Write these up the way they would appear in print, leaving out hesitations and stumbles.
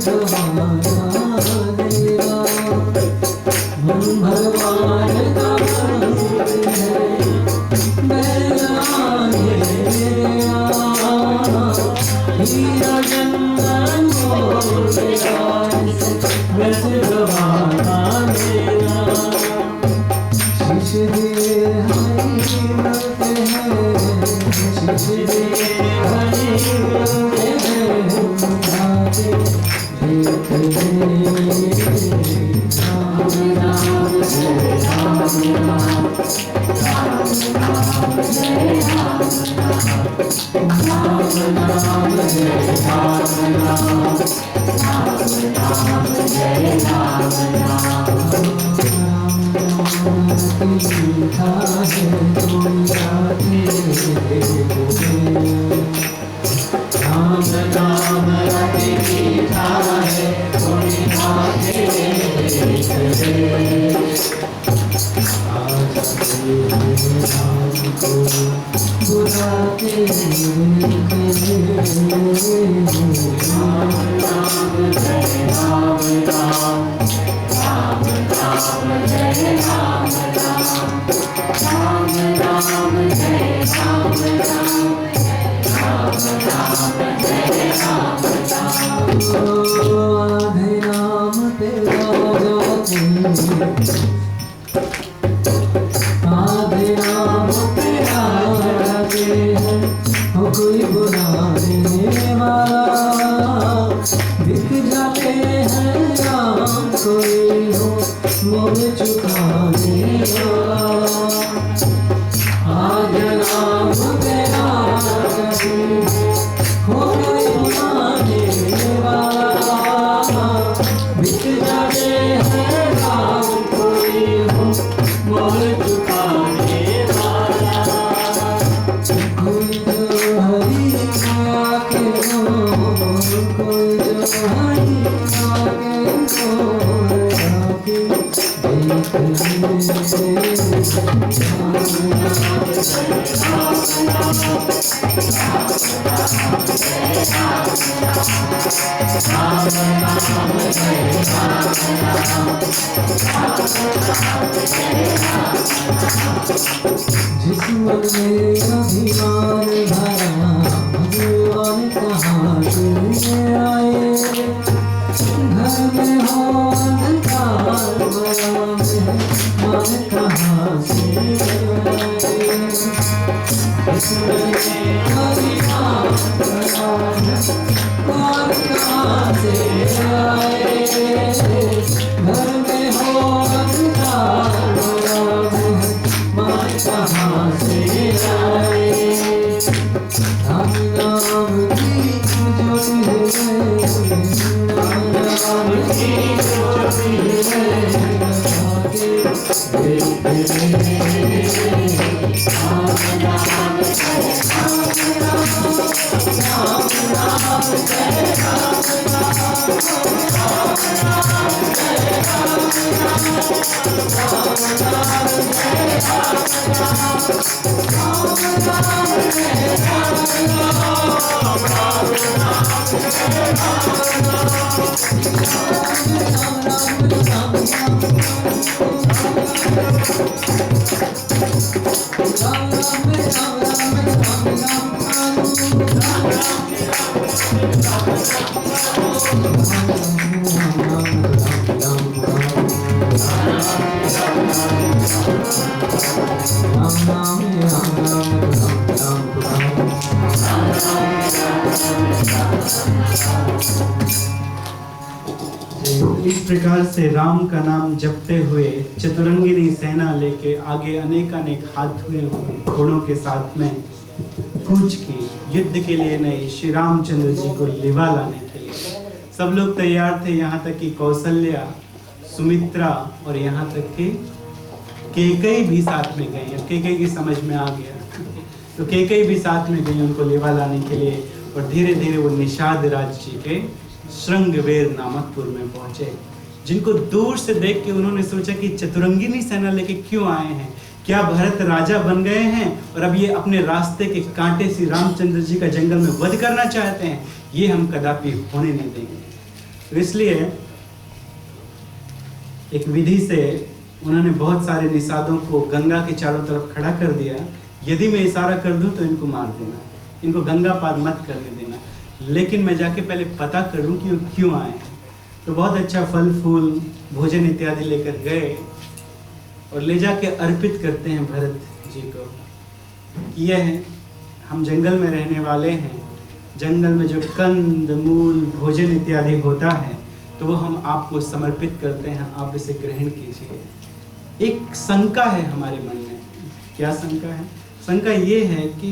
भगवान का हीरा चंदन वैसे गवाना मेरा शीश दे हरी मिलते हैं शीश दे हरी मिलते हैं जाते देखते राम राम जय राम राम राम जय राम राम राम जय राम राम राम जय राम राम मीठा है तुम जाते राम राम रति मीठा है तुम जाते राम को बुलाते राम राम जय राम राम राम राम जय राम राम राम राम जय राम राम राम राम जय राम राम आधे नाम तेरा जाते आधे नाम तेरा लगे है हो कोई बुलाने वाला दिख जाते हैं राम कोई हो मोह चुकाने वाला आधे नाम तेरा लगे हो कोई बुलाने वाला दिख जाते हैं राम कोई हो मोह चुकाने वाला कोई जो हरि आके कोई जो हरि आके जिस मन में अभिमान भरा भगवान कहाँ से आए घर में हो अंधकार भरा मन कहाँ से आए जिस मन में अभिमान भरा भगवान कहाँ से आए घर में हो अंधकार भरा मन कहाँ से आए राम नाम की ज्योति है राम की ज्योति है इस प्रकार से राम का नाम जपते हुए चतुरंगिनी सेना लेके आगे अनेक हाथ हुए घोड़ों के साथ में कूच की युद्ध के लिए नहीं, श्री रामचंद्र जी को लिवा लाने के लिए सब लोग तैयार थे। यहाँ तक कि कौशल्या, सुमित्रा और यहाँ तक कि कैकेयी भी साथ में गई। अब कैकेयी की समझ में आ गया तो कैकेयी भी साथ में गई उनको लिवा लाने के लिए। और धीरे धीरे वो निषाद राज्य के श्रृंगवेर नामक पुर में पहुंचे, जिनको दूर से देख के उन्होंने सोचा कि चतुरंगिनी सेना लेके क्यों आए हैं, क्या भरत राजा बन गए हैं और अब ये अपने रास्ते के कांटे से रामचंद्र जी का जंगल में वध करना चाहते हैं? ये हम कदापि होने नहीं देंगे। तो इसलिए एक विधि से उन्होंने बहुत सारे निषादों को गंगा के चारों तरफ खड़ा कर दिया। यदि मैं इशारा कर दूं तो इनको मार देना, इनको गंगा पार मत करने देना, लेकिन मैं जाके पहले पता करूं कि वो क्यों आए हैं। तो बहुत अच्छा फल फूल भोजन इत्यादि लेकर गए और ले जाके अर्पित करते हैं भरत जी को। यह हम जंगल में रहने वाले हैं, जंगल में जो कंद मूल भोजन इत्यादि होता है तो वो हम आपको समर्पित करते हैं, आप इसे ग्रहण कीजिए। एक शंका है हमारे मन में। क्या शंका है? शंका ये है कि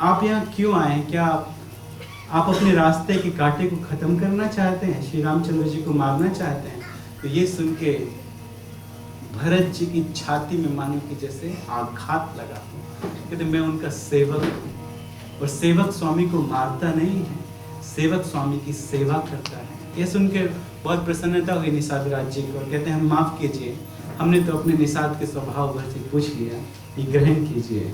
आप यहाँ क्यों आए हैं? क्या आप अपने रास्ते के कांटे को खत्म करना चाहते हैं, श्री रामचंद्र जी को मारना चाहते हैं? तो ये सुन के भरत जी की छाती में मानो कि जैसे आघात लगा हो। कहते मैं उनका सेवक हूँ, और सेवक स्वामी को मारता नहीं है, सेवक स्वामी की सेवा करता है। ये सुन के बहुत प्रसन्नता हुई निषाद राज जी को, और कहते हैं माफ़ कीजिए, हमने तो अपने निषाद के स्वभाव भर से पूछ लिया, ये ग्रहण कीजिए।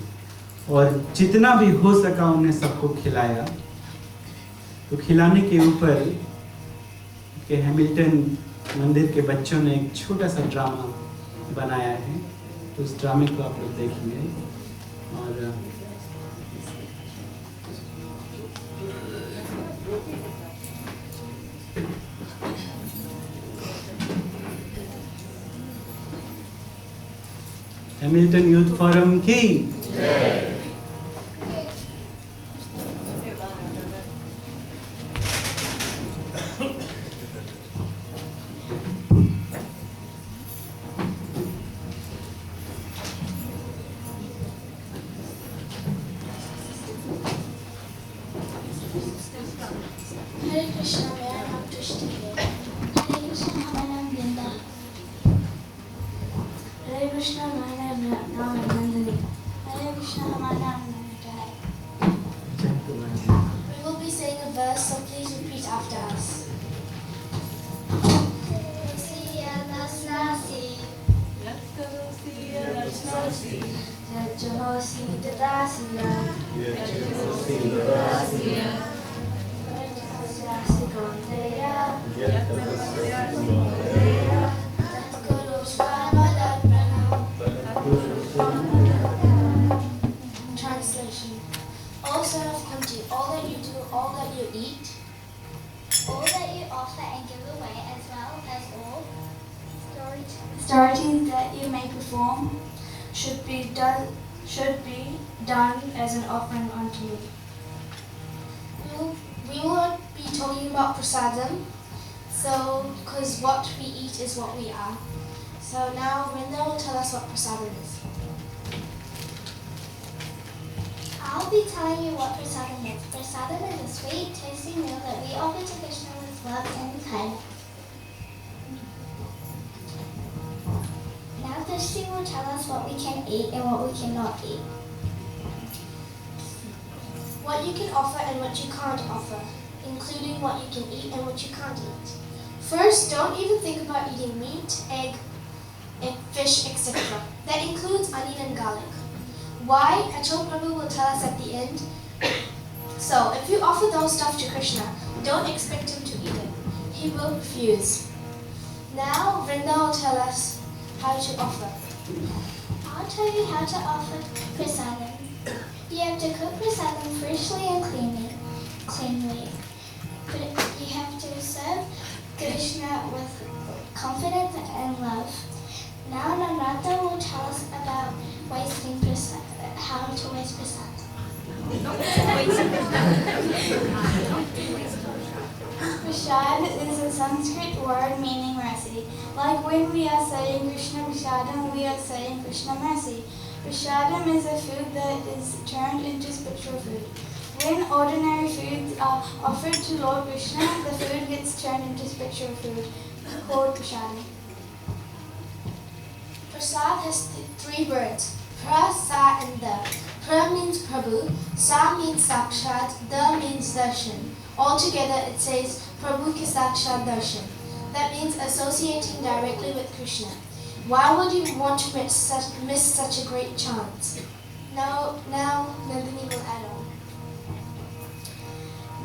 और जितना भी हो सका उन्हें सबको खिलाया। तो खिलाने के ऊपर के हैमिल्टन मंदिर के बच्चों ने एक छोटा सा ड्रामा बनाया है, तो उस ड्रामे को आप लोग देखेंगे। और हैमिल्टन यूथ फोरम की Hare Krishna, मेरा नाम दृष्टि है। हरे कृष्ण, हमारा नाम वृंदा। हरे कृष्ण, हमारा नाम नंदिनी। हरे कृष्ण, हमारा नाम नमिता है। We will be saying a verse, so please repeat after us. Translation. O son of Kunti, all that you do, all that you eat, All that you offer and give away, as well as all stories that you may perform, should be done as an offering unto me. we will be talking about prasadam. So, because what we eat is what we are. So now Rinda will tell us what prasadam is. I'll be telling you what prasadam is. Prasadam is a sweet, tasty meal that we offer to Krishna with love and kindness. Now Drishti will tell us what we can eat and what we cannot eat. What you can offer and what you can't offer, including what you can eat and what you can't eat. First, don't even think about eating meat, egg, fish, etc. That includes onion and garlic. Why? Achal Prabhu will tell us at the end. So, if you offer those stuff to Krishna, don't expect him to eat it. He will refuse. Now, Vrinda will tell us how to offer. I'll tell you how to offer prasadam. You have to cook prasadam freshly and cleanly. But you have to serve Krishna with confidence and love. Now Namrata will tell us about wasting prasadam, how to waste prasadam. Prasad is a Sanskrit word meaning mercy. Like when we are saying Krishna Prasadam, we are saying Krishna mercy. Prasadam is a food that is turned into spiritual food. When ordinary foods are offered to Lord Krishna, the food gets turned into spiritual food, called prasadam. Prasad has three words, pra, sa and da. Pra means Prabhu, sa means Sakshat, da means darshan. Altogether it says Prabhu ki Sakshat darshan. That means associating directly with Krishna. Why would you want to miss such a great chance? Now Nandini will add on.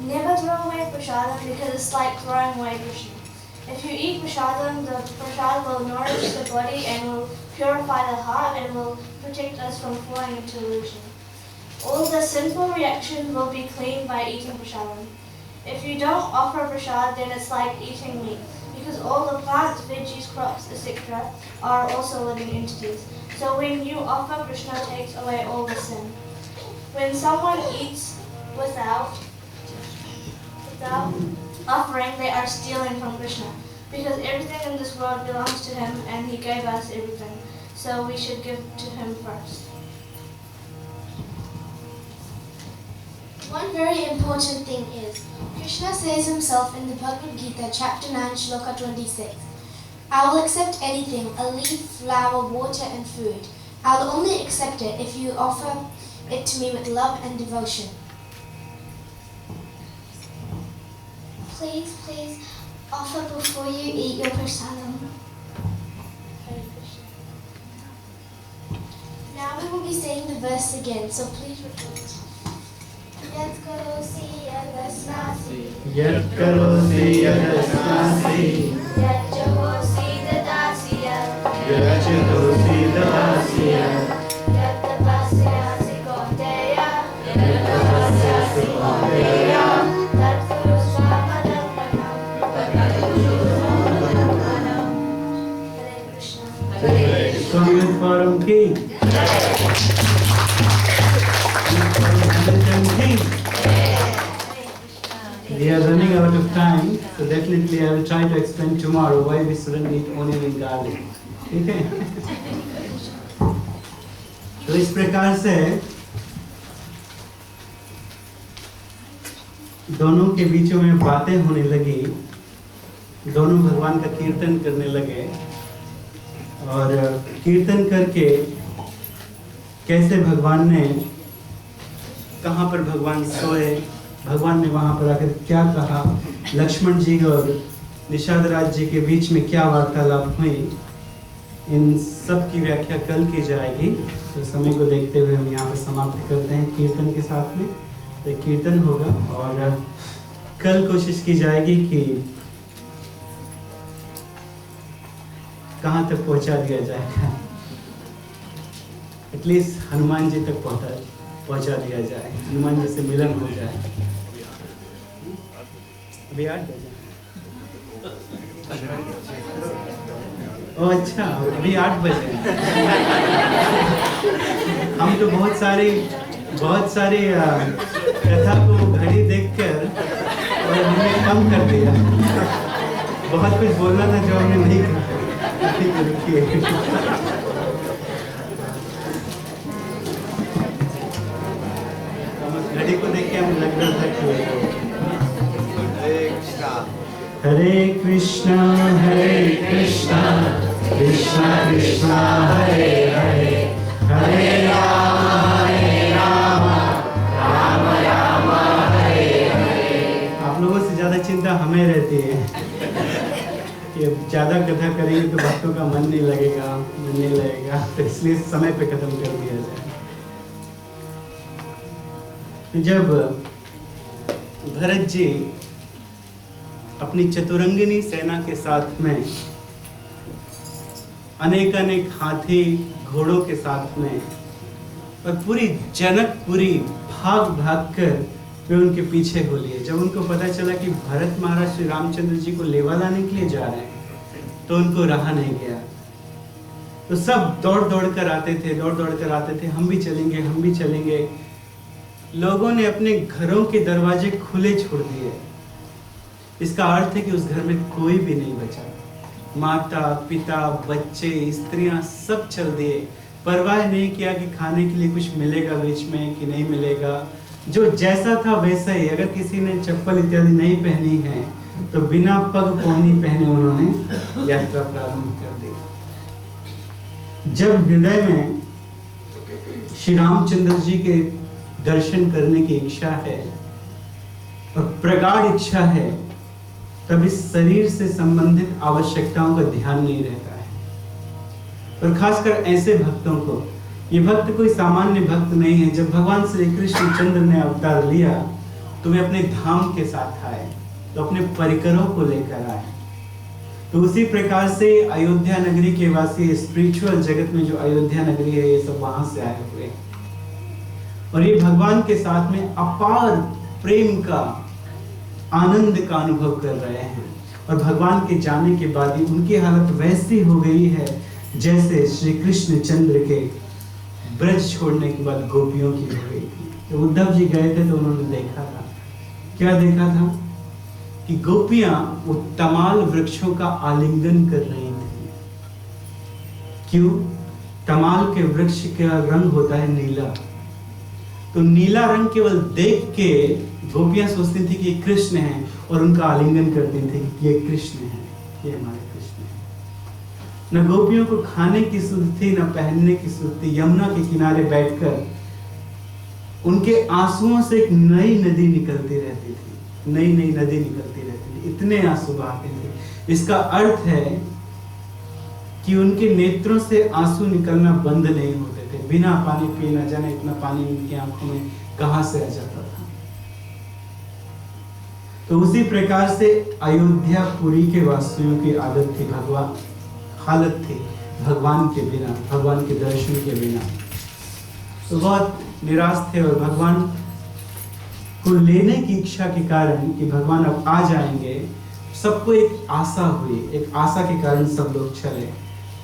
Never throw away prasadam because it's like throwing away Krishna. If you eat prasadam, the prasad will nourish the body and will purify the heart and will protect us from falling into illusion. All the sinful reactions will be cleaned by eating prasadam. If you don't offer prasad, then it's like eating meat, because all the plants, veggies, crops, etc. are also living entities. So when you offer, Krishna takes away all the sin. When someone eats without offering, they are stealing from Krishna, because everything in this world belongs to him and he gave us everything. So we should give to him first. One very important thing is, Krishna says himself in the Bhagavad Gita, chapter 9, shloka 26, I will accept anything, a leaf, flower, water and food. I will only accept it if you offer it to me with love and devotion. Please offer before you eat your prasadam. Now we will be saying the verse again, so please repeat. Yat karosi yadasnasi, यत् करोसि यदस्नासि yat jahosi dadasi yat, यच्च दोषि ददासि यत् yat tapasyasi kauteya, तपस्यासि Kaunteya tat kurusva madakkanam. Hare Krishna. Swami Forum ki We are running out of time, so definitely I will try to explain tomorrow why we shouldn't eat onion and garlic. ठीक है? तो इस प्रकार से दोनों के बीचों में बातें होने लगी, दोनों भगवान का कीर्तन करने लगे और कीर्तन करके कैसे भगवान ने, कहाँ पर भगवान सोए, भगवान ने वहाँ पर आकर क्या कहा, लक्ष्मण जी और निषाद राज जी के बीच में क्या वार्तालाप हुई, इन सब की व्याख्या कल की जाएगी। तो समय को देखते हुए हम यहाँ पर समाप्त करते हैं कीर्तन के साथ में। तो कीर्तन होगा और कल कोशिश की जाएगी कि कहाँ तक पहुँचा दिया जाएगा, एटलीस्ट हनुमान जी तक पहुँचा दिया जाए, हनुमान जी से मिलन हो जाए। अभी 8 बजे। ओ अच्छा, अभी 8 बजे। हम तो बहुत सारी कथा को घड़ी देखकर और हमने कम कर दिया। बहुत कुछ बोलना था जो हमने नहीं कहा। ठीक है, रुकिए। घड़ी को देख के हम लग रहा था कि हरे कृष्णा कृष्णा कृष्णा हरे हरे, हरे राम राम राम हरे हरे। आप लोगों से ज्यादा चिंता हमें रहती है कि ज्यादा कथा करेंगे तो भक्तों का मन नहीं लगेगा, तो इसलिए समय पे खत्म कर दिया जाए। जब भरत जी अपनी चतुरंगिनी सेना के साथ में अनेक हाथी घोड़ों के साथ में और पूरी जनकपुरी भाग कर वे उनके पीछे हो लिए। जब उनको पता चला कि भरत महाराज श्री रामचंद्र जी को लेवा लाने के लिए जा रहे हैं तो उनको रहा नहीं गया। तो सब दौड़ कर आते थे, हम भी चलेंगे। लोगों ने अपने घरों के दरवाजे खुले छोड़ दिए। इसका अर्थ है कि उस घर में कोई भी नहीं बचा। माता पिता बच्चे स्त्रियां सब चल दिए, परवाह नहीं किया कि खाने के लिए कुछ मिलेगा बीच में कि नहीं मिलेगा। जो जैसा था वैसा ही, अगर किसी ने चप्पल इत्यादि नहीं पहनी है तो बिना पग पौनी पहने उन्होंने यात्रा प्रारंभ कर दी। जब हृदय में श्री रामचंद्र जी के दर्शन करने की इच्छा है और प्रगाढ़ इच्छा है, तब इस शरीर से संबंधित आवश्यकताओं का ध्यान नहीं रहता है। और खासकर ऐसे भक्तों को, ये भक्त कोई सामान्य भक्त नहीं है। जब भगवान श्री कृष्ण चंद्र ने अवतार लिया तुम्हें अपने धाम के साथ आए, तो अपने परिकरों को लेकर आए। तो उसी प्रकार से अयोध्या नगरी के वासी, स्पिरिचुअल जगत में जो अयोध्या नगरी है, ये सब वहां से आए हुए और ये भगवान के साथ में अपार प्रेम का, आनंद का अनुभव कर रहे हैं। और भगवान के जाने के बाद ही उनकी हालत वैसी हो गई है जैसे श्री कृष्ण चंद्र के ब्रज छोड़ने के बाद गोपियों की हो गई थी। तो उद्धव जी गए थे तो उन्होंने देखा था, क्या देखा था कि गोपियां वो तमाल वृक्षों का आलिंगन कर रही थी। क्यों? तमाल के वृक्ष का रंग होता है नीला, तो नीला रंग केवल देख के गोपियां सोचती थी कि ये कृष्ण है और उनका आलिंगन करती थी कि ये कृष्ण है, ये हमारे कृष्ण है। न गोपियों को खाने की सुध थी, न पहनने की सुध थी। यमुना के किनारे बैठकर उनके आंसुओं से एक नई नदी निकलती रहती थी, नई नई नदी निकलती रहती थी, इतने आंसू बहाते थे। इसका अर्थ है कि उनके नेत्रों से आंसू निकलना बंद नहीं होते थे। बिना पानी पिए न जाने इतना पानी उनकी आंखों में कहां से आ जाता था। तो उसी प्रकार से अयोध्या पुरी के वासियों की आदत थी, हालत थी भगवान के बिना, भगवान के दर्शन के बिना। तो बहुत निराश थे और भगवान को लेने की इच्छा के कारण कि भगवान अब आ जाएंगे, सबको एक आशा हुई। एक आशा के कारण सब लोग चले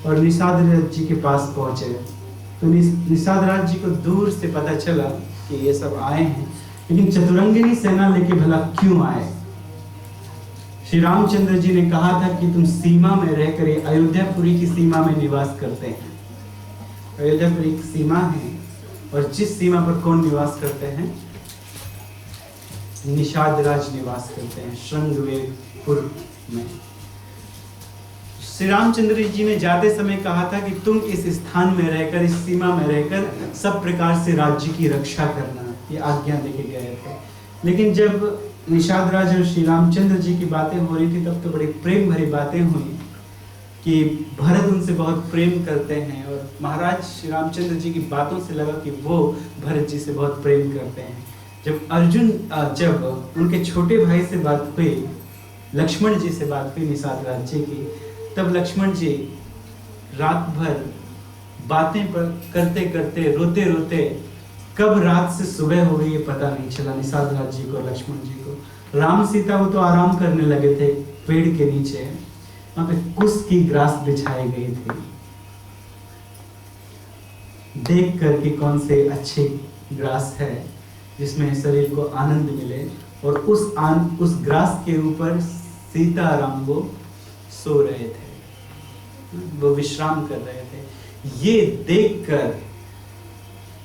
और निषाद राज जी के पास पहुंचे। तो निषाद राज जी को दूर से पता चला कि ये सब आए हैं, लेकिन चतुरंगिनी सेना लेके भला क्यों आए? श्री रामचंद्र जी ने कहा था कि तुम सीमा में रहकर, अयोध्यापुरी की सीमा में निवास करते हैं। अयोध्यापुरी की सीमा है और जिस सीमा पर कौन निवास करते हैं? निषाद राज निवास करते हैं, श्रृंगवेरपुर में। श्री रामचंद्र जी ने जाते समय कहा था कि तुम इस स्थान में रहकर, इस सीमा में रहकर सब प्रकार से राज्य की रक्षा करना, ये आज्ञा देके गए थे। लेकिन जब निषाद राज और श्री रामचंद्र जी की बातें हो रही थी, तब तो बड़ी प्रेम भरी बातें हुई कि भरत उनसे बहुत प्रेम करते हैं और महाराज श्री रामचंद्र जी की बातों से लगा कि वो भरत जी से बहुत प्रेम करते हैं। जब उनके छोटे भाई से बात हुई, लक्ष्मण जी से बात हुई निषाद राज जी की, तब लक्ष्मण जी रात भर बातें करते करते, रोते रोते, कब रात से सुबह हो गई ये पता नहीं चला निषाद राज जी को, लक्ष्मण जी को। राम सीता वो तो आराम करने लगे थे पेड़ के नीचे, वहां पे कुश की ग्रास बिछाई गई थी। देख कर कि कौन से अच्छी ग्रास है जिसमें शरीर को आनंद मिले, और उस ग्रास के ऊपर सीता राम वो सो रहे थे, वो विश्राम कर रहे थे। ये देखकर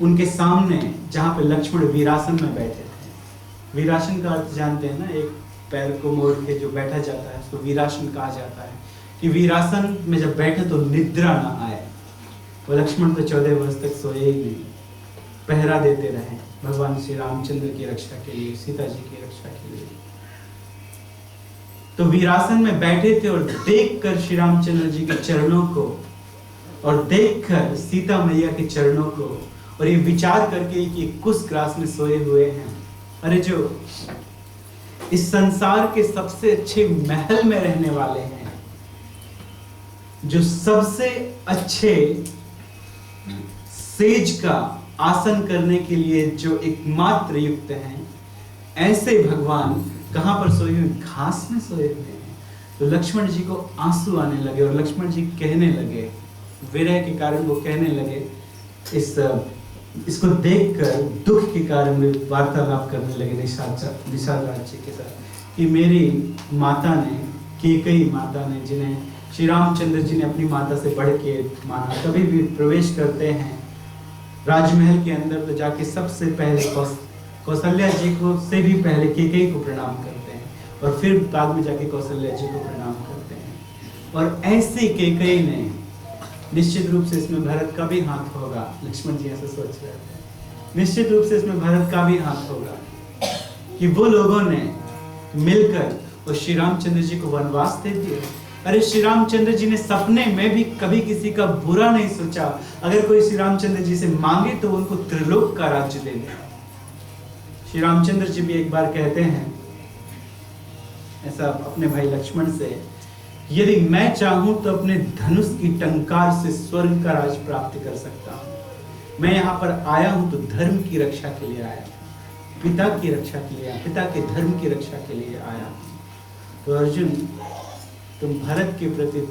उनके सामने, जहां पे लक्ष्मण वीरासन में बैठे थे, वीरासन का अर्थ जानते हैं ना, एक पैर को मोड़ के जो बैठा जाता है उसको वीरासन कहा जाता है। कि वीरासन में जब बैठे तो निद्रा ना आए। वो लक्ष्मण तो 14 वर्ष तक सोए ही नहीं, पहरा देते रहे भगवान श्री रामचंद्र की रक्षा के लिए, सीता जी की रक्षा के लिए। तो वीरासन में बैठे थे और देखकर श्री रामचंद्र जी के चरणों को और देखकर सीता मैया के चरणों को, और ये विचार करके कि कुश ग्रास में सोए हुए हैं। अरे जो इस संसार के सबसे अच्छे महल में रहने वाले हैं, जो सबसे अच्छे सेज का आसन करने के लिए जो एकमात्र युक्त हैं, ऐसे भगवान कहां पर सोए हुए? घास में सोए हुए हैं। तो लक्ष्मण जी को आंसू आने लगे और लक्ष्मण जी कहने लगे, विरह के कारण वो कहने लगे, इसको देखकर दुख के कारण वे वार्तालाप करने लगे निषाद राज जी के साथ कि मेरी माता ने, कैकेयी माता ने, जिन्हें श्री रामचंद्र जी ने अपनी माता से बढ़ के माना, कभी भी प्रवेश करते हैं राजमहल के अंदर तो जाके सबसे पहले कौशल्या जी को से भी पहले कैकेयी को प्रणाम करते हैं और फिर बाद में जाके कौशल्या जी को प्रणाम करते हैं। और ऐसे कैकेयी ने, निश्चित रूप से इसमें भरत का भी हाथ होगा, लक्ष्मण जी ऐसे सोच रहे थे, निश्चित रूप से इसमें भरत का भी हाथ होगा कि वो लोगों ने मिलकर और श्री रामचंद्र जी को वनवास दे दिया। अरे श्री रामचंद्र जी ने सपने में भी कभी किसी का बुरा नहीं सोचा। अगर कोई श्री रामचंद्र जी से मांगे तो उनको त्रिलोक का राज्य दे दे। श्री रामचंद्र जी भी एक बार कहते हैं ऐसा अपने भाई लक्ष्मण से, यदि मैं चाहूं तो अपने धनुष की टंकार से स्वर्ग का राज प्राप्त कर सकता हूं। मैं यहाँ पर आया हूं तो धर्म की रक्षा के लिए आया, पिता की रक्षा के लिए, पिता के धर्म की रक्षा के लिए आया। तो अर्जुन, तुम भरत के प्रति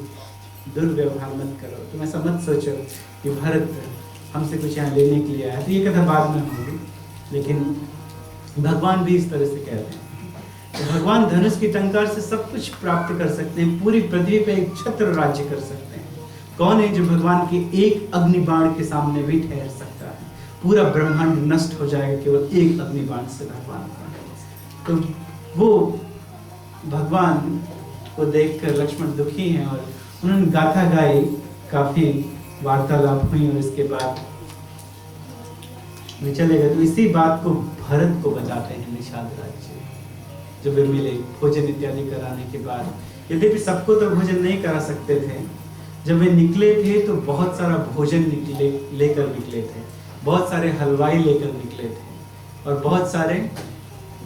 दुर्व्यवहार मत करो, तुम ऐसा मत सोचो कि भरत हमसे कुछ यहाँ लेने के लिए आया। तो ये कथा बाद में होगी, लेकिन भगवान भी इस तरह से कहते हैं। तो भगवान धनुष की टंकार से सब कुछ प्राप्त कर सकते हैं, पूरी पृथ्वी पे एक छत्र राज्य कर सकते हैं। कौन है जो भगवान के एक अग्निबाण के सामने भी ठहर सकता है? पूरा ब्रह्मांड नष्ट हो जाएगा केवल एक अग्निबाण से भगवान का। तो वो भगवान को देखकर लक्ष्मण दुखी हैं और उन्होंने गाथा गाई, काफी वार्तालाप हुई और इसके बाद वे चले गए। तो इसी बात को भरत को बताते हैं निषाद राज्य, जब वे मिले भोजन इत्यादि कराने के बाद। यद्यपि सबको तो भोजन नहीं करा सकते थे, जब वे निकले थे तो बहुत सारा भोजन लेकर निकले थे, बहुत सारे हलवाई लेकर निकले थे और बहुत सारे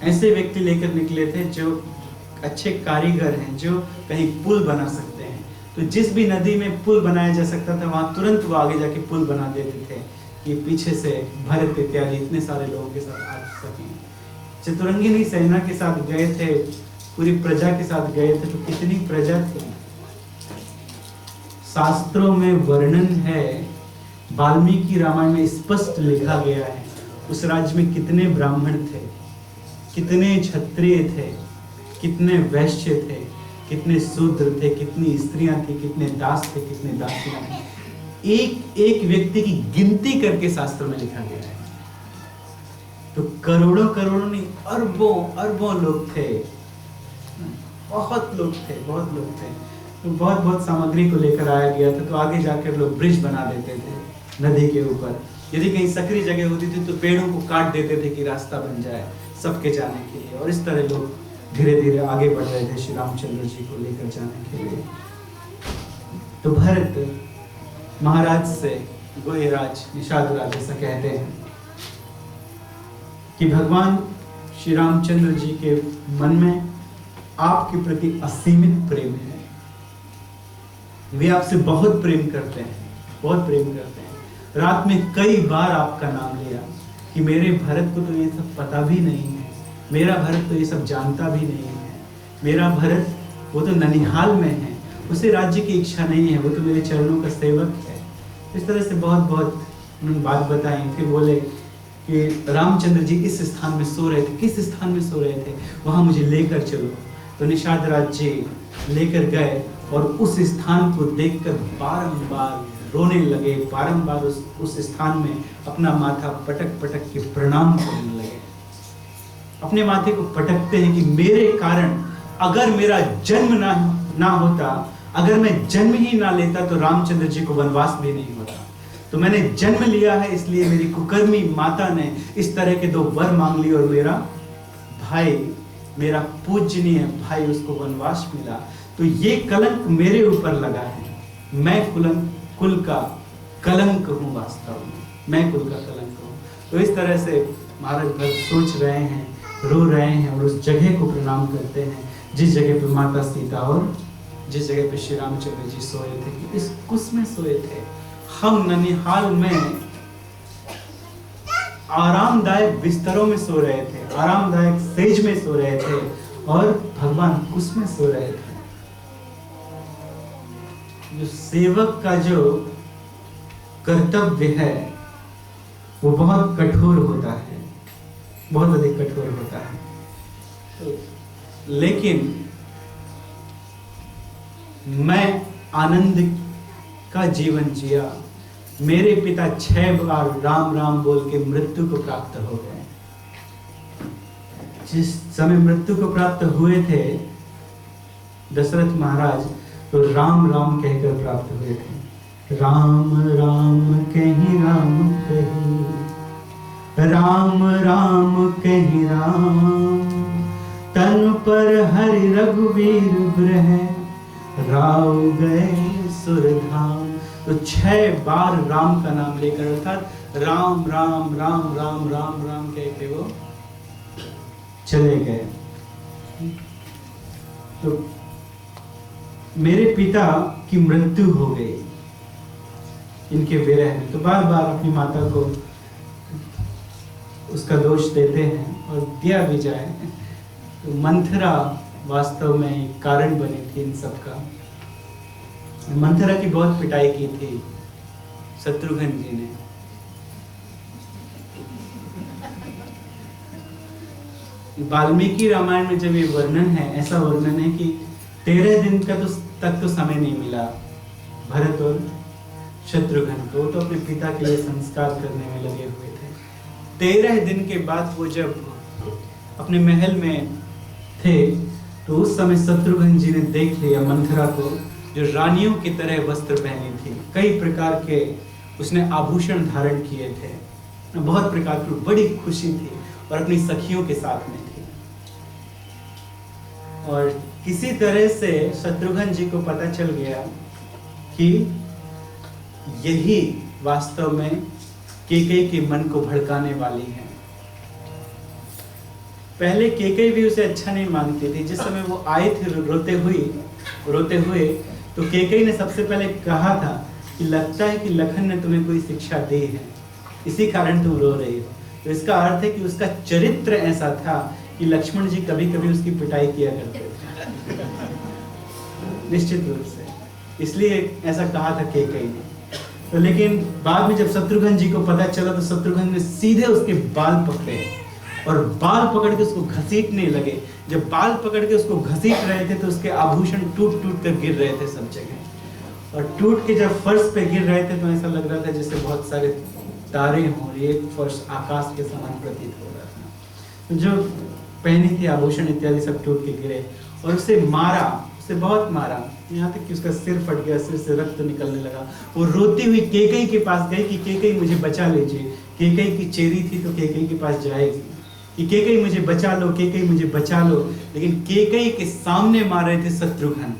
ऐसे व्यक्ति लेकर निकले थे जो अच्छे कारीगर हैं, जो कहीं पुल बना सकते हैं। तो जिस भी नदी में पुल बनाया जा सकता था वहां तुरंत वो आगे जाके पुल बना देते थे कि पीछे से भरत इत्यादि इतने सारे लोगों के साथ आ सकें। चतुरंगिनी सेना के साथ गए थे, पूरी प्रजा के साथ गए थे, तो कितनी प्रजा थी। शास्त्रों में वर्णन है, वाल्मीकि रामायण में स्पष्ट लिखा गया है, उस राज्य में कितने ब्राह्मण थे, कितने क्षत्रिय थे, कितने वैश्य थे, कितने शूद्र थे, कितनी स्त्रियां थी, कितने दास थे, कितने दासियां थी। एक एक व्यक्ति की गिनती करके शास्त्र में लिखा गया है। तो करोड़ों करोड़ों नहीं, अरबों अरबों लोग थे, बहुत लोग थे, बहुत लोग थे। तो बहुत बहुत सामग्री को लेकर आया गया था। तो आगे जाकर लोग ब्रिज बना देते थे नदी के ऊपर। यदि कहीं सकरी जगह होती थी तो पेड़ों को काट देते थे कि रास्ता बन जाए सबके जाने के लिए। और इस तरह लोग धीरे धीरे आगे बढ़ रहे थे श्री रामचंद्र जी को लेकर जाने के लिए। तो भरत महाराज से गोयराज निषाद राज ऐसा कहते हैं कि भगवान श्री रामचंद्र जी के मन में आपके प्रति असीमित प्रेम है। वे आपसे बहुत प्रेम करते हैं, बहुत प्रेम करते हैं। रात में कई बार आपका नाम लिया कि मेरे भरत को तो ये सब पता भी नहीं है, मेरा भरत तो ये सब जानता भी नहीं है, मेरा भरत वो तो ननिहाल में है, उसे राज्य की इच्छा नहीं है, वो तो मेरे चरणों का सेवक है। इस तरह से बहुत बहुत उन्होंने बात बताई। फिर बोले कि रामचंद्र जी इस स्थान में सो रहे थे। किस स्थान में सो रहे थे? वहां मुझे लेकर चलो। तो निषाद राज जी लेकर गए और उस स्थान को देखकर बारंबार रोने लगे, बारंबार उस स्थान में अपना माथा पटक पटक के प्रणाम करने लगे। अपने माथे को पटकते हैं कि मेरे कारण अगर मेरा जन्म ना होता, अगर मैं जन्म ही ना लेता तो रामचंद्र जी को वनवास भी नहीं होता। तो मैंने जन्म लिया है, इसलिए मेरी कुकर्मी माता ने इस तरह के दो वर मांग लिए और मेरा भाई, मेरा पूजनीय भाई, उसको वनवास मिला। तो ये कलंक मेरे ऊपर लगा है। मैं कुल का कलंक हूँ, वास्तव में मैं कुल का कलंक हूँ। तो इस तरह से महाराज भरत सोच रहे हैं, रो रहे हैं और उस जगह को प्रणाम करते हैं जिस जगह पे माता सीता और जिस जगह पे श्री रामचंद्र जी सोए थे, कि इस कुश में सोए थे। हम ननिहाल में आरामदायक बिस्तरों में सो रहे थे, आरामदायक सेज में सो रहे थे और भगवान कुश में सो रहे थे। जो सेवक का जो कर्तव्य है वो बहुत कठोर होता है, बहुत अधिक कठोर होता है। लेकिन मैं आनंद का जीवन जिया। मेरे पिता 6 बार राम राम बोल के मृत्यु को प्राप्त हो गए। जिस समय मृत्यु को प्राप्त हुए थे दशरथ महाराज, तो राम राम कहकर प्राप्त हुए थे। राम राम कहीं राम कहीं, राम राम कहीं राम, तन पर हरि रघुवीर ग्रह, राव गए सुरधाम। तो 6 बार राम का नाम लेकर, अर्थात राम राम राम राम राम राम कह के वो चले गए। तो मेरे पिता की मृत्यु हो गई इनके विरह में। तो बार बार अपनी माता को उसका दोष देते हैं और दिया भी जाए तो मंथरा वास्तव में एक कारण बनी थी इन सब का। मंथरा की बहुत पिटाई की थी शत्रुघ्न जी ने। वाल्मीकि रामायण में जब ये वर्णन है, ऐसा वर्णन है कि 13 दिन का तक तो समय नहीं मिला भरत और शत्रुघ्न को, तो अपने पिता के लिए संस्कार करने में लगे हुए थे। 13 दिन के बाद वो जब अपने महल में थे तो उस समय शत्रुघ्न जी ने देख लिया मंथरा को, जो रानियों की तरह वस्त्र पहनी थी, कई प्रकार के उसने आभूषण धारण किए थे, बहुत प्रकार की बड़ी खुशी थी और अपनी सखियों के साथ में थी। और किसी तरह से शत्रुघ्न जी को पता चल गया कि यही वास्तव में केकई के मन को भड़काने वाली है। पहले केकई भी उसे अच्छा नहीं मानती थी। जिस समय वो आए थे रोते हुए तो केकई ने सबसे पहले कहा था कि लगता है कि लखन ने तुम्हें कोई शिक्षा दी है, इसी कारण तुम रो रही हो। तो इसका अर्थ है कि उसका चरित्र ऐसा था कि लक्ष्मण जी कभी कभी उसकी पिटाई किया करते थे निश्चित रूप से, इसलिए ऐसा कहा था केकई ने। तो लेकिन बाद में जब शत्रुघ्न जी को पता चला तो शत्रुघ्न ने सीधे उसके बाल पकड़े और बाल पकड़ के उसको घसीटने लगे। जब बाल पकड़ के उसको घसीट रहे थे तो उसके आभूषण टूट टूट कर गिर रहे थे सब जगह, और टूट के जब फर्श पे गिर रहे थे तो ऐसा लग रहा था जैसे बहुत सारे तारे हों, एक फर्श आकाश के समान प्रतीत हो रहा था। तो जो पहनी थी आभूषण इत्यादि सब टूट के गिरे और उसे मारा, उसे बहुत मारा, यहाँ तक कि उसका सिर फट गया, सिर से रक्त निकलने लगा। वो रोती हुई केकई के पास गई कि केकई मुझे बचा लीजिए। केकई की चेरी थी तो केकई के पास जाएगी कि केकई मुझे बचा लो, केकई मुझे बचा लो। लेकिन केकई के सामने मार रहे थे शत्रुघ्न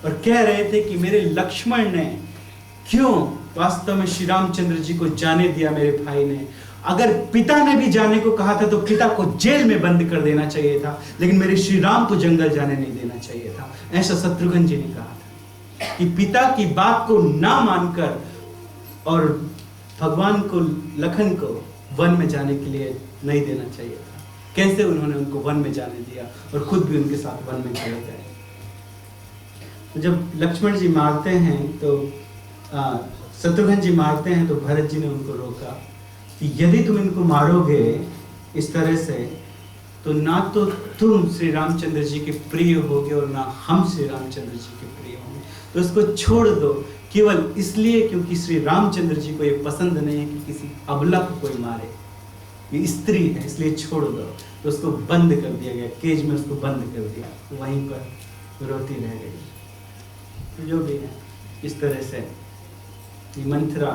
और कह रहे थे कि मेरे लक्ष्मण ने क्यों वास्तव में श्री रामचंद्र जी को जाने दिया, मेरे भाई ने। अगर पिता ने भी जाने को कहा था तो पिता को जेल में बंद कर देना चाहिए था, लेकिन मेरे श्री राम को जंगल जाने नहीं देना चाहिए था। ऐसा शत्रुघ्न जी ने कहा था कि पिता की बात को ना मानकर और भगवान को, लखन को वन में जाने के लिए नहीं देना चाहिए था। कैसे उन्होंने उनको वन में जाने दिया और खुद भी उनके साथ वन में चले गए। तो जब लक्ष्मण जी मारते हैं तो शत्रुघ्न जी मारते हैं तो भरत जी ने उनको रोका कि यदि तुम इनको मारोगे इस तरह से तो ना तो तुम श्री रामचंद्र जी के प्रिय होगे और ना हम श्री रामचंद्र जी के प्रिय होंगे। तो इसको छोड़ दो, केवल इसलिए क्योंकि श्री रामचंद्र जी को ये पसंद नहीं है कि किसी अबला को कोई मारे, ये स्त्री है इसलिए छोड़ दो। तो उसको बंद कर दिया गया, केज में उसको बंद कर दिया, तो वहीं पर रोती रह गई। तो जो भी है इस तरह से मंथरा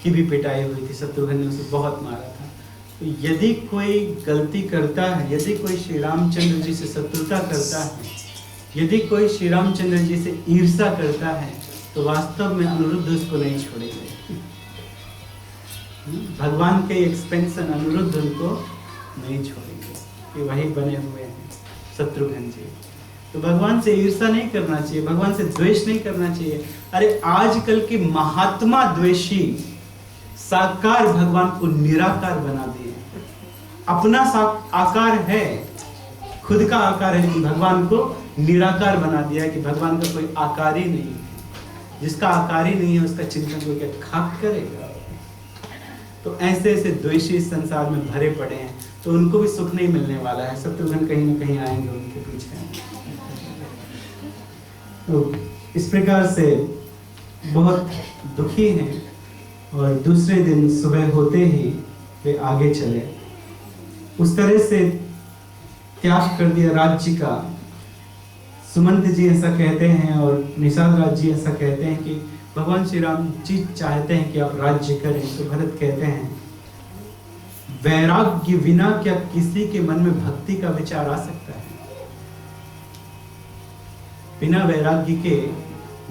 की भी पिटाई हुई थी, शत्रुघ्न ने उसे बहुत मारा था। तो यदि कोई गलती करता है, यदि कोई श्री रामचंद्र जी से शत्रुता करता है, यदि कोई श्री रामचंद्र जी से ईर्ष्या करता है तो वास्तव में अनिरुद्ध उसको नहीं छोड़ेंगे। भगवान के एक्सपेंशन अनिरुद्ध उनको नहीं छोड़ेंगे, कि वही बने हुए हैं शत्रुघ्न जी। तो भगवान से ईर्ष्या नहीं करना चाहिए, भगवान से द्वेष नहीं करना चाहिए। अरे आजकल के महात्मा द्वेषी साकार भगवान को निराकार बना दिए। अपना आकार है, खुद का आकार है, लेकिन भगवान को निराकार बना दिया कि भगवान का कोई आकार ही नहीं है। जिसका आकार ही नहीं है उसका चिंतन को क्या खाक करेगा। तो ऐसे ऐसे द्वेषी इस संसार में भरे पड़े हैं, तो उनको भी सुख नहीं मिलने वाला है। शत्रुघ्न कहीं ना कहीं आएंगे उनके पीछे। तो इस प्रकार से बहुत दुखी हैं और दूसरे दिन सुबह होते ही वे आगे चले। उस तरह से त्याग कर दिया राज्य का। सुमंत जी ऐसा कहते हैं और निषाद राज जी ऐसा कहते हैं कि भगवान श्री राम जी चाहते हैं कि आप राज्य करें। तो भरत कहते हैं वैराग्य बिना क्या किसी के मन में भक्ति का विचार आ सकता है? बिना वैराग्य के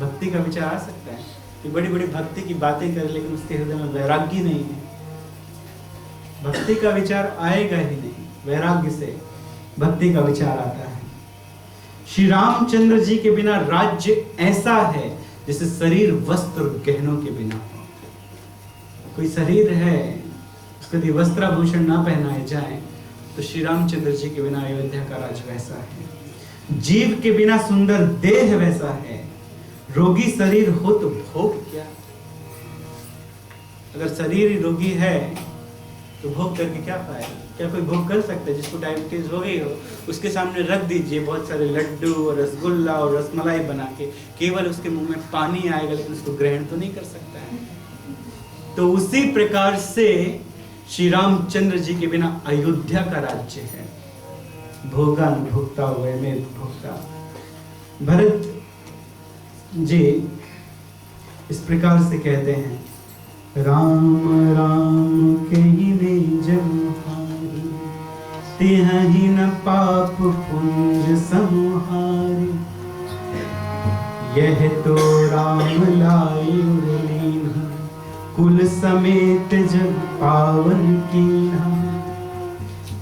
भक्ति का विचार आ सकता है? कि बड़ी बड़ी भक्ति की बातें करे लेकिन उसके हृदय में वैराग्य नहीं है। भक्ति का विचार आएगा ही नहीं, वैराग्य से भक्ति का विचार आता है। श्री रामचंद्र जी के बिना राज्य ऐसा है जैसे शरीर वस्त्र और गहनों के बिना हो। कोई शरीर है, उसको यदि वस्त्राभूषण ना पहनाए जाए तो श्री रामचंद्र जी के बिना अयोध्या का राज वैसा है। जीव के बिना सुंदर देह वैसा है। रोगी शरीर हो तो भोग क्या? अगर शरीर ही रोगी है तो भोग करके क्या पाएगा? क्या कोई भोग कर सकता है? जिसको डायबिटीज हो गई हो उसके सामने रख दीजिए बहुत सारे लड्डू और रसगुल्ला और रसमलाई बना के, केवल उसके मुंह में पानी आएगा लेकिन उसको ग्रहण तो नहीं कर सकता है। तो उसी प्रकार से श्री रामचंद्र जी के बिना अयोध्या का राज्य है। भोगा न भोक्ता हुए में भोक्ता। भरत जी इस प्रकार से कहते हैं, राम राम कहिने जमहारी, तिहि न पाप पुंज संहारी। यह तो राम लायु लीन्हा, कुल समेत जग पावन कीन्हा।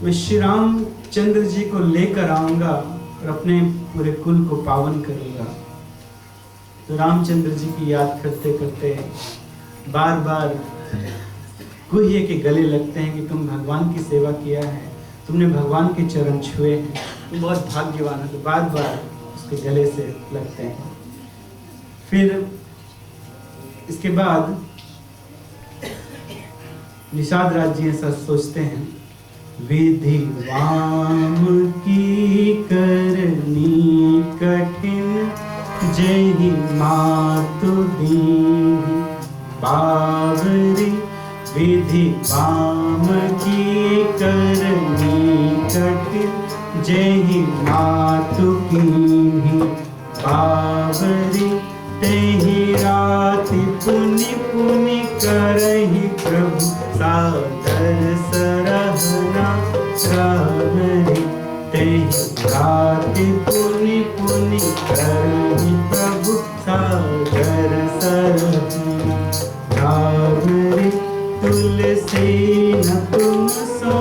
मैं श्री रामचंद्र जी को लेकर आऊंगा और अपने पूरे कुल को पावन करूंगा। तो रामचंद्र जी की याद करते करते बार बार गुह्य के गले लगते हैं कि तुम भगवान की सेवा किया है, तुमने भगवान के चरण छुए हैं, तुम बहुत भाग्यवान हो। तो बार बार उसके गले से लगते हैं। फिर इसके बाद निषाद राज जी ऐसा सोचते हैं, विधि वाम की करनी कठिन, जय मातु दीनी बावरी। विधि वाम की करनी कठिन, जय मातु कीन्ही बावरी। तेहि राति पुनि पुनि करहि प्रभु, सादर सरहना रावरी। तेहि राति पुनि पुनि करहि प्रभु, सादर सरहना रावरी। तुलसी न तुम सो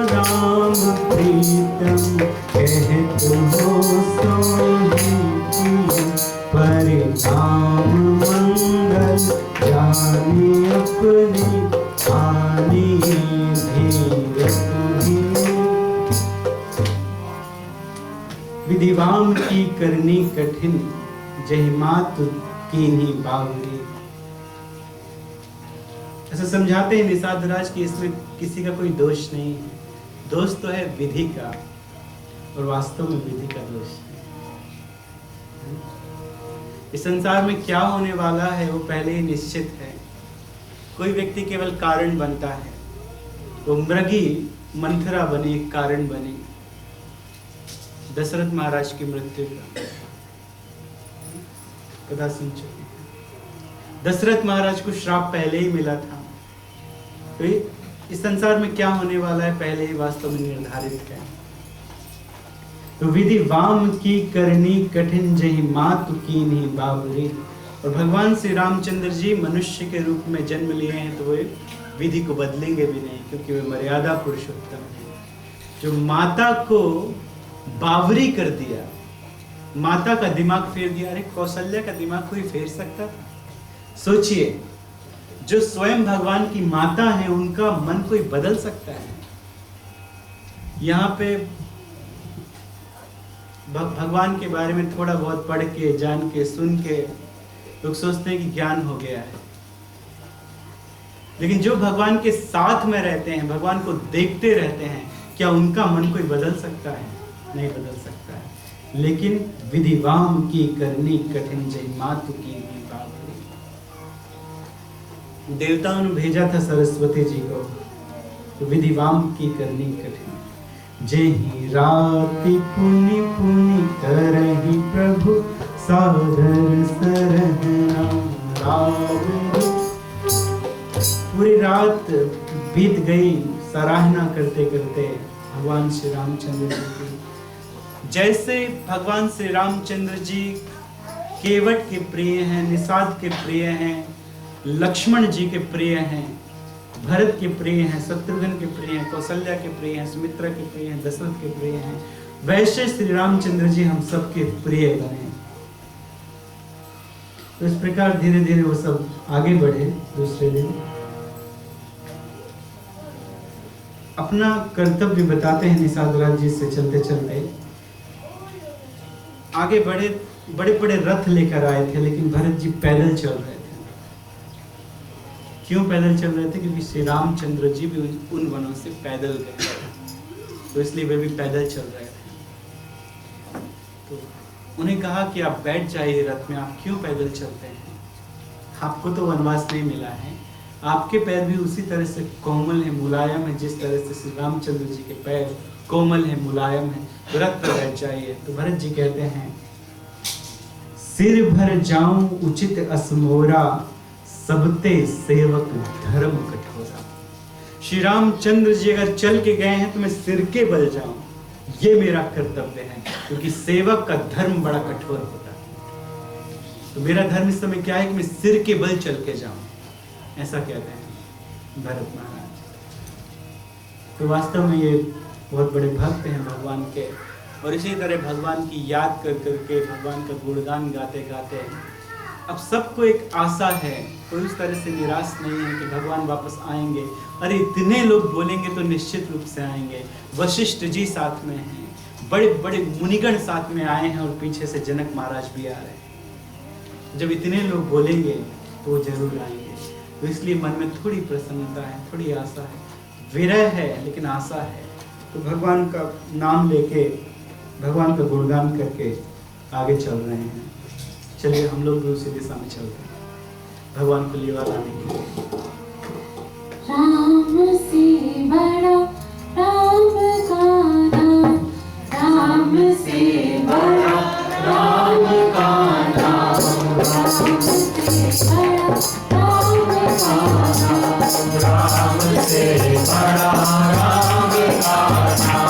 राम प्रीतम, कहत हो सोहि परिणाम मंगल। जानी अपनी आनी धीर तुही। विधिवाम की करनी कठिन, जय मातु कीन्ही बावरी। ऐसा समझाते हैं निषाद राज कि इसमें किसी का कोई दोष नहीं है। दोष तो है विधि का, और वास्तव में विधि का दोष है। इस संसार में क्या होने वाला है वो पहले ही निश्चित है। कोई व्यक्ति केवल कारण बनता है। वो मृगी मंथरा बनी, एक कारण बनी। दशरथ महाराज की मृत्यु का कथा सुन चुके हैं। दशरथ महाराज को श्राप पहले ही मिला था। तो इस संसार में क्या होने वाला है पहले ही वास्तव में निर्धारित है। तो विधि वाम की करनी कठिन, जहि मातु कीन्ही बावरी। और भगवान श्री रामचंद्र जी मनुष्य के रूप में जन्म लिए हैं तो वे विधि को बदलेंगे भी नहीं, क्योंकि वे मर्यादा पुरुषोत्तम हैं। जो माता को बावरी कर दिया, माता का दिमाग फेर दिया। अरे कौशल्या का दिमाग कोई फेर सकता था? सोचिए, जो स्वयं भगवान की माता है उनका मन कोई बदल सकता है? यहाँ पे भगवान के बारे में थोड़ा बहुत पढ़ के, जान के, सुन के लोग सोचते हैं कि ज्ञान हो गया है। लेकिन जो भगवान के साथ में रहते हैं, भगवान को देखते रहते हैं, क्या उनका मन कोई बदल सकता है? नहीं बदल सकता है। लेकिन विधिवाम की करनी कठिन, जय मातु कीन्ही बावरी। देवताओं ने भेजा था सरस्वती जी को, तो विधिवाम की करनी कठिन, जेहि राति पुनि पुनि करहि प्रभु, सादर सरहना रावरी। पूरी रात बीत गई सराहना करते करते भगवान श्री रामचंद्र जी की। जैसे भगवान श्री रामचंद्र जी केवट के प्रिय हैं, निषाद के प्रिय हैं, लक्ष्मण जी के प्रिय हैं, भरत के प्रिय हैं, शत्रुघ्न के प्रिय हैं, कौशल्या के प्रिय हैं, सुमित्रा के प्रिय हैं, दशरथ के प्रिय हैं, वैसे श्री रामचंद्र जी हम सबके प्रिय बने। तो इस प्रकार धीरे धीरे वो सब आगे बढ़े। दूसरे दिन अपना कर्तव्य बताते हैं निषाद राज जी से चलते चलते आगे बढ़े। बड़े बड़े रथ लेकर आए थे, लेकिन भरत जी पैदल चल रहे थे। क्यों पैदल चल रहे थे? क्योंकि श्री रामचंद्र जी भी उन वनों से पैदल गए, तो इसलिए वे भी पैदल चल रहे थे। तो उन्हें कहा कि आप बैठ जाइए रथ में, आप क्यों पैदल चलते हैं? आपको तो वनवास नहीं मिला है, आपके पैर भी उसी तरह से कोमल है, मुलायम है, जिस तरह से श्री रामचंद्र जी के पैर कोमल है, मुलायम है, तो रथ पर बैठ जाइए। तो भरत जी कहते हैं, सिर भर जाऊं उचित असमोरा, सबते सेवक धर्म कठोरा। श्री रामचंद्र जी अगर चल के गए हैं तो मैं सिर के बल जाऊं, ये मेरा कर्तव्य है, क्योंकि सेवक का धर्म बड़ा कठोर होता है। तो मेरा धर्म इस समय क्या है कि मैं सिर के बल चल के जाऊं, ऐसा कहते हैं भरत महाराज। तो वास्तव में ये बहुत बड़े भक्त हैं भगवान के, और इसी तरह भगवान की याद कर करके भगवान का गुणगान गाते गाते अब सबको एक आशा है, कोई उस तरह से निराश नहीं है कि भगवान वापस आएंगे। अरे इतने लोग बोलेंगे तो निश्चित रूप से आएंगे। वशिष्ठ जी साथ में हैं, बड़े बड़े मुनिगण साथ में आए हैं, और पीछे से जनक महाराज भी आ रहे हैं। जब इतने लोग बोलेंगे तो वो जरूर आएंगे। तो इसलिए मन में थोड़ी प्रसन्नता है, थोड़ी आशा है, विरह है लेकिन आशा है। तो भगवान का नाम लेके, भगवान का गुणगान करके आगे चल रहे हैं। चलिए हम लोग भी उसी दिशा में चलते हैं, भगवान को लिवा लाने के लिए। राम से बड़ा राम का नाम, राम से बड़ा राम का नाम, राम से बड़ा राम का नाम, राम से बड़ा राम का नाम।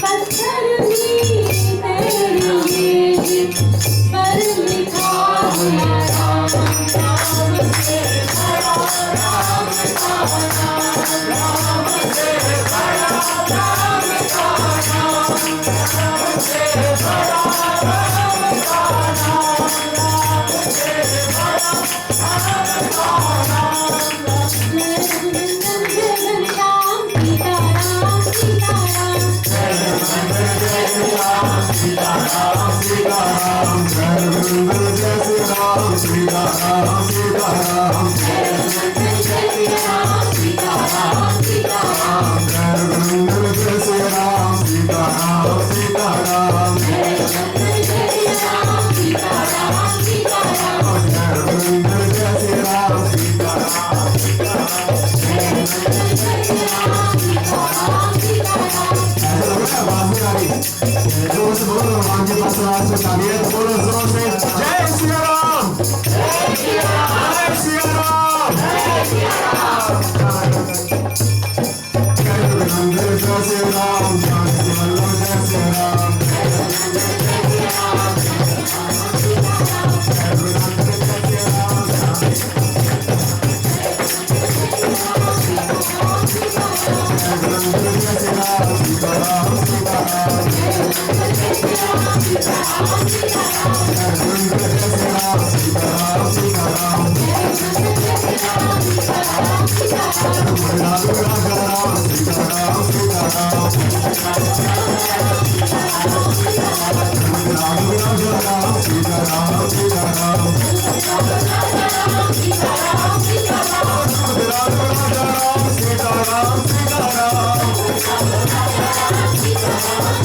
पत्थर भी भगवान के पास रास्ते तालिए बोलो जोर से जय सिया राम जय सिया राम जय सिया राम जय सिया राम जय रघुनंदन जय सिया राम जानकी वल्लभ जय सिया राम जय रघुनंदन जय सिया राम जय रघुनंदन जय Siya Ram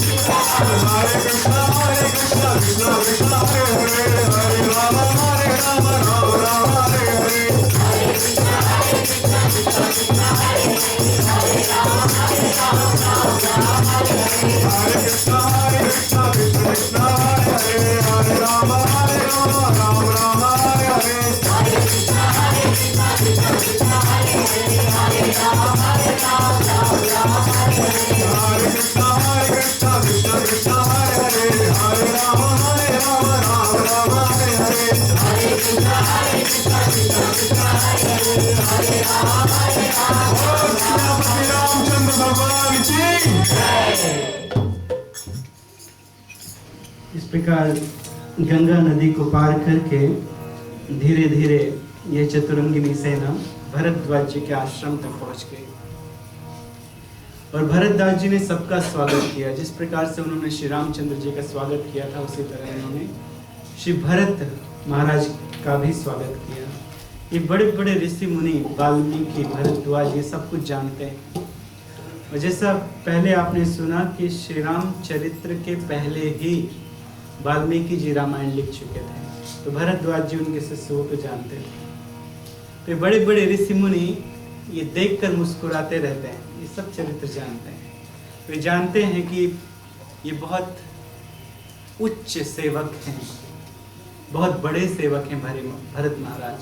Hare Krishna Krishna Krishna Hare Hare Hare Rama Rama Rama Hare Hare Hare Krishna Krishna Krishna Hare Hare Hare Rama Rama Hare Hare Hare Krishna Krishna Krishna Hare Hare Hare Rama Rama Hare Krishna Krishna Krishna Hare Hare Hare Rama Rama Hare Hare Hare Krishna Krishna Krishna Hare Hare Hare Rama Shri Ramchandra भगवान की जय। इस प्रकार गंगा नदी को पार करके धीरे धीरे ये चतुरंगिनी सेना भरद्वाज जी के आश्रम तक पहुंच गई और भरद्वाज जी ने सबका स्वागत किया। जिस प्रकार से उन्होंने श्री रामचंद्र जी का स्वागत किया था उसी तरह इन्होंने श्री भरत महाराज का भी स्वागत किया। ये बड़े बड़े ऋषि मुनि वाल्मीकि भरद्वाज ये सब कुछ जानते हैं। और जैसा पहले आपने सुना कि श्री राम चरित्र के पहले ही वाल्मीकि जी रामायण लिख चुके थे, तो भरद्वाज जी उनके शिष्यों को जानते थे। तो बड़े बड़े ऋषि मुनि ये देखकर मुस्कुराते रहते हैं, ये सब चरित्र जानते हैं। वे जानते हैं कि ये बहुत उच्च सेवक हैं, बहुत बड़े सेवक हैं भरत महाराज।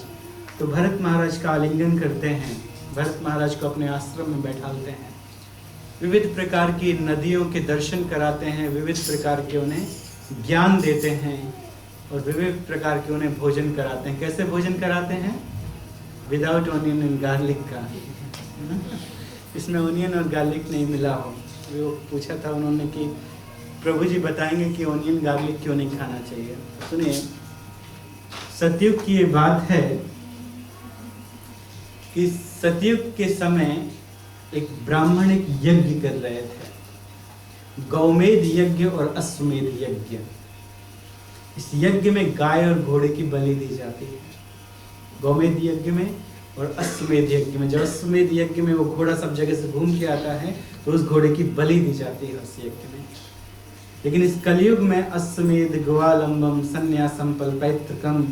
तो भरत महाराज का आलिंगन करते हैं, भरत महाराज को अपने आश्रम में बैठालते हैं, विविध प्रकार की नदियों के दर्शन कराते हैं, विविध प्रकार के उन्हें ज्ञान देते हैं और विविध प्रकार के उन्हें भोजन कराते हैं। कैसे भोजन कराते हैं? विदाउट ऑनियन एंड गार्लिक का। इसमें ऑनियन और गार्लिक नहीं मिला हो। वो पूछा था उन्होंने कि प्रभु जी बताएंगे कि ऑनियन गार्लिक क्यों नहीं खाना चाहिए। सुनिए, सतयुग की ये बात है कि सतयुग के समय एक ब्राह्मण एक यज्ञ कर रहे थे, गौमेध यज्ञ और अश्वमेध यज्ञ। इस यज्ञ में गाय और घोड़े की बलि दी जाती है, गौमेध यज्ञ में और अश्वमेध यज्ञ में। जब अश्वमेध यज्ञ में वो घोड़ा सब जगह से घूम के आता है तो उस घोड़े की बलि दी जाती है उस यज्ञ में। लेकिन इस कलयुग में अश्वमेध ग्वालंबम संन्यासम पल्पैत्रकम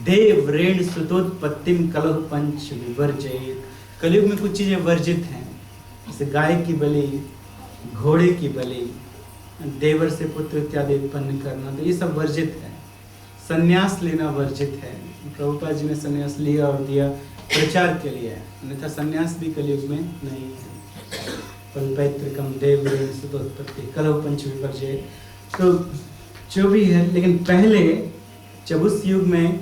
देव रेण सुतोत्पत्तिम कलह पंच विवर्जयेत। कलयुग में कुछ चीजें वर्जित हैं, जैसे गाय की बलि, घोड़े की बलि, देवर से पुत्र इत्यादि उत्पन्न करना, तो ये सब वर्जित है। संन्यास लेना वर्जित है। प्रभुपाद जी ने संन्यास लिया और दिया प्रचार के लिए, अन्यथा संन्यास भी कलयुग में नहीं है। पल्पैत्रकम देव रेण सुतोत्पत्ति कलह पंच विवर्जयेत, तो जो भी है। लेकिन पहले जब उस युग में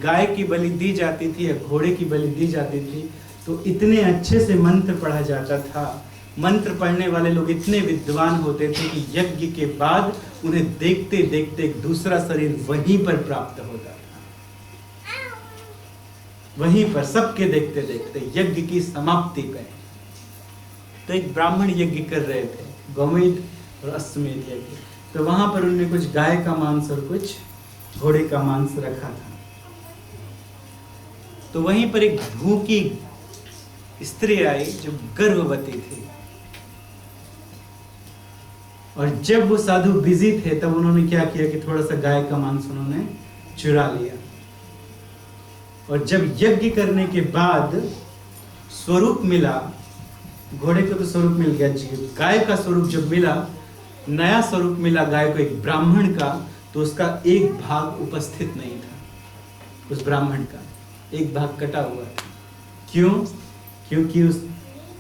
गाय की बलि दी जाती थी या घोड़े की बलि दी जाती थी तो इतने अच्छे से मंत्र पढ़ा जाता था, मंत्र पढ़ने वाले लोग इतने विद्वान होते थे कि यज्ञ के बाद उन्हें देखते देखते एक दूसरा शरीर वहीं पर प्राप्त होता था, वहीं पर सबके देखते देखते यज्ञ की समाप्ति पे। तो एक ब्राह्मण यज्ञ कर रहे थे, गौमेध और अश्वमेध यज्ञ। तो वहां पर उन्होंने कुछ गाय का मांस और कुछ घोड़े का मांस रखा था। तो वहीं पर एक भूखी स्त्री आई जो गर्भवती थी, और जब वो साधु बिजी थे तब उन्होंने क्या किया कि थोड़ा सा गाय का मांस उन्होंने चुरा लिया। और जब यज्ञ करने के बाद स्वरूप मिला, घोड़े को तो स्वरूप मिल गया, गाय का स्वरूप जब मिला नया स्वरूप मिला गाय को एक ब्राह्मण का, तो उसका एक भाग उपस्थित नहीं था। उस ब्राह्मण का एक भाग कटा हुआ था। क्यों? क्योंकि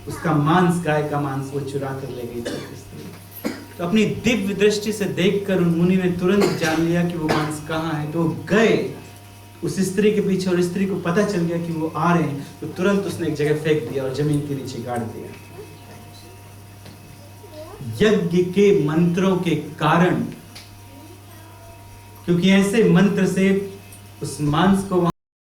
उसका मांस, गाय का मांस वो चुरा कर ले गई थी स्त्री। तो अपनी दिव्य दृष्टि से देखकर उन मुनि ने तुरंत जान लिया कि वो मांस कहाँ है। तो गए उस स्त्री के पीछे, और स्त्री को पता चल गया कि वो आ रहे हैं, तो तुरंत उसने एक जगह फेंक दिया और जमीन के नीचे गाड़ दिया। यज्ञ के मंत्रों के कारण, क्योंकि ऐसे मंत्र से उस मांस को